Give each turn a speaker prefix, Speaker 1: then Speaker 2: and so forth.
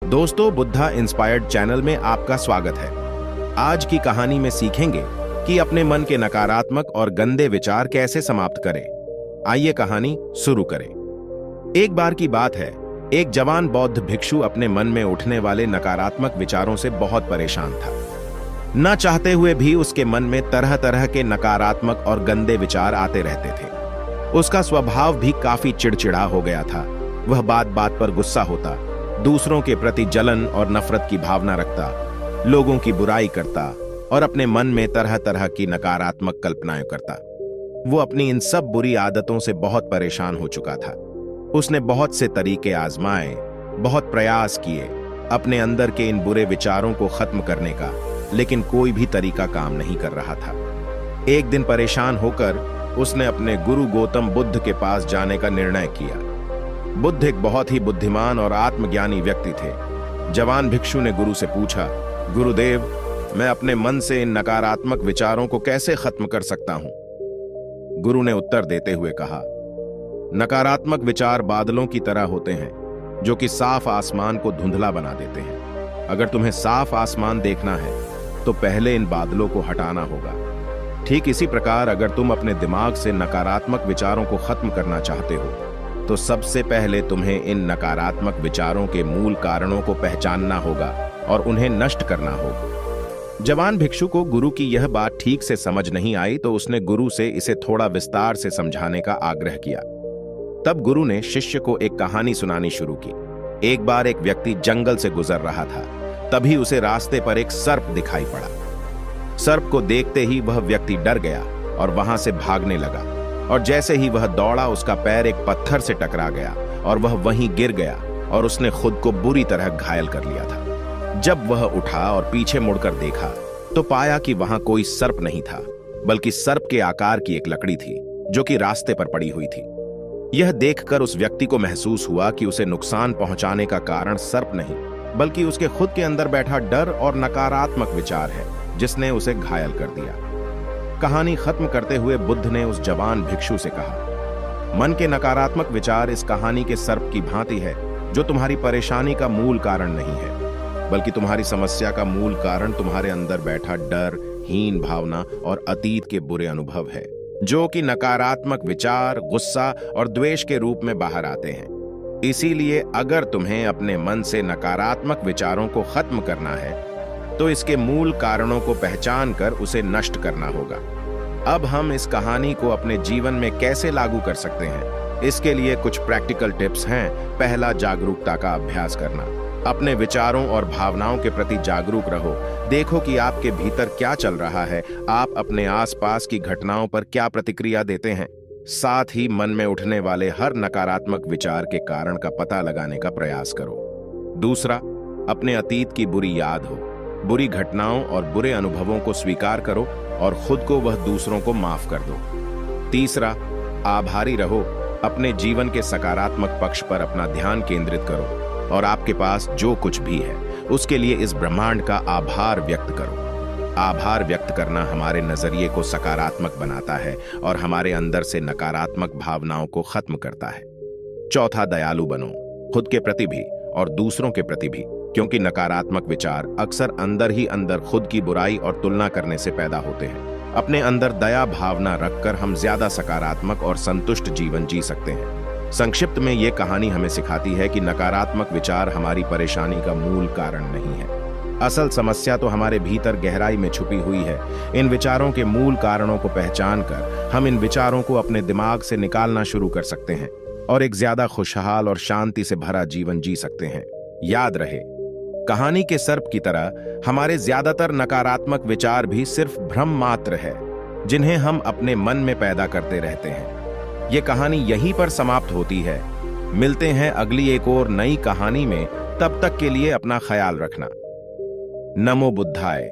Speaker 1: दोस्तों, Buddha inspired channel में आपका स्वागत है। आज की कहानी में सीखेंगे कि अपने मन के नकारात्मक और गंदे विचार कैसे समाप्त करें। आइए कहानी शुरू करें। एक बार की बात है, एक जवान बौद्ध भिक्षु अपने मन में उठने वाले नकारात्मक विचारों से बहुत परेशान था। न चाहते हुए भी उसके मन में तरह तरह के नकारात्मक और गंदे विचार आते रहते थे। उसका स्वभाव भी काफी चिड़चिड़ा हो गया था। वह बात बात पर गुस्सा होता, दूसरों के प्रति जलन और नफरत की भावना रखता, लोगों की बुराई करता और अपने मन में तरह तरह की नकारात्मक कल्पनाएं करता। वो अपनी इन सब बुरी आदतों से बहुत परेशान हो चुका था। उसने बहुत से तरीके आजमाए, बहुत प्रयास किए अपने अंदर के इन बुरे विचारों को खत्म करने का, लेकिन कोई भी तरीका काम नहीं कर रहा था। एक दिन परेशान होकर उसने अपने गुरु गौतम बुद्ध के पास जाने का निर्णय किया। बुद्ध एक बहुत ही बुद्धिमान और आत्मज्ञानी व्यक्ति थे। जवान भिक्षु ने गुरु से पूछा, गुरुदेव, मैं अपने मन से इन नकारात्मक विचारों को कैसे खत्म कर सकता हूं? गुरु ने उत्तर देते हुए कहा, नकारात्मक विचार बादलों की तरह होते हैं जो कि साफ आसमान को धुंधला बना देते हैं। अगर तुम्हें साफ आसमान देखना है तो पहले इन बादलों को हटाना होगा। ठीक इसी प्रकार अगर तुम अपने दिमाग से नकारात्मक विचारों को खत्म करना चाहते हो तो सबसे पहले तुम्हें इन नकारात्मक विचारों के मूल कारणों को पहचानना होगा और उन्हें नष्ट करना होगा। जवान भिक्षु को गुरु की यह बात ठीक से समझ नहीं आई तो उसने गुरु से इसे थोड़ा विस्तार से समझाने का आग्रह किया। तब गुरु ने शिष्य को एक कहानी सुनानी शुरू की। एक बार एक व्यक्ति जंगल से गुजर रहा था। तभी उसे रास्ते पर एक सर्प दिखाई पड़ा। सर्प को देखते ही वह व्यक्ति डर गया और वहां से भागने लगा, और जैसे ही वह दौड़ा उसका पैर एक पत्थर से टकरा गया और वह वहीं गिर गया और उसने खुद को बुरी तरह घायल कर लिया था। जब वह उठा और पीछे मुड़कर देखा तो पाया कि वहां कोई सर्प नहीं था, बल्कि सर्प के आकार की एक लकड़ी थी जो कि रास्ते पर पड़ी हुई थी। यह देखकर उस व्यक्ति को महसूस हुआ कि उसे नुकसान पहुंचाने का कारण सर्प नहीं, बल्कि उसके खुद के अंदर बैठा डर और नकारात्मक विचार है जिसने उसे घायल कर दिया। कहानी खत्म करते हुए बुद्ध ने उस जवान भिक्षु से कहा, मन के नकारात्मक विचार इस कहानी के सर्प की भांति है जो तुम्हारी परेशानी का मूल कारण नहीं है, बल्कि तुम्हारी समस्या का मूल कारण तुम्हारे अंदर बैठा डर, हीन भावना और अतीत के बुरे अनुभव है, जो कि नकारात्मक विचार, गुस्सा और द्वेष के रूप में बाहर आते हैं। इसीलिए अगर तुम्हें अपने मन से नकारात्मक विचारों को खत्म करना है तो इसके मूल कारणों को पहचान कर उसे नष्ट करना होगा। अब हम इस कहानी को अपने जीवन में कैसे लागू कर सकते हैं, इसके लिए कुछ प्रैक्टिकल टिप्स हैं। पहला, जागरूकता का अभ्यास करना। अपने विचारों और भावनाओं के प्रति जागरूक रहो। देखो कि आपके भीतर क्या चल रहा है, आप अपने आसपास की घटनाओं पर क्या प्रतिक्रिया देते हैं। साथ ही मन में उठने वाले हर नकारात्मक विचार के कारण का पता लगाने का प्रयास करो। दूसरा, अपने अतीत की बुरी याद हो, बुरी घटनाओं और बुरे अनुभवों को स्वीकार करो और खुद को वह दूसरों को माफ कर दो। तीसरा, आभारी रहो। अपने जीवन के सकारात्मक पक्ष पर अपना ध्यान केंद्रित करो और आपके पास जो कुछ भी है उसके लिए इस ब्रह्मांड का आभार व्यक्त करो। आभार व्यक्त करना हमारे नजरिए को सकारात्मक बनाता है और हमारे अंदर से नकारात्मक भावनाओं को खत्म करता है। चौथा, दयालु बनो, खुद के प्रति भी और दूसरों के प्रति भी, क्योंकि नकारात्मक विचार अक्सर अंदर ही अंदर खुद की बुराई और तुलना करने से पैदा होते हैं। अपने अंदर दया भावना रखकर हम ज्यादा सकारात्मक और संतुष्ट जीवन जी सकते हैं। संक्षिप्त में ये कहानी हमें सिखाती है कि नकारात्मक विचार हमारी परेशानी का मूल कारण नहीं है। असल समस्या तो हमारे भीतर गहराई में छुपी हुई है। इन विचारों के मूल कारणों को पहचान कर हम इन विचारों को अपने दिमाग से निकालना शुरू कर सकते हैं और एक ज्यादा खुशहाल और शांति से भरा जीवन जी सकते हैं। याद रहे, कहानी के सर्प की तरह हमारे ज्यादातर नकारात्मक विचार भी सिर्फ भ्रम मात्र है जिन्हें हम अपने मन में पैदा करते रहते हैं। ये कहानी यहीं पर समाप्त होती है। मिलते हैं अगली एक और नई कहानी में। तब तक के लिए अपना ख्याल रखना। नमो बुद्धाय।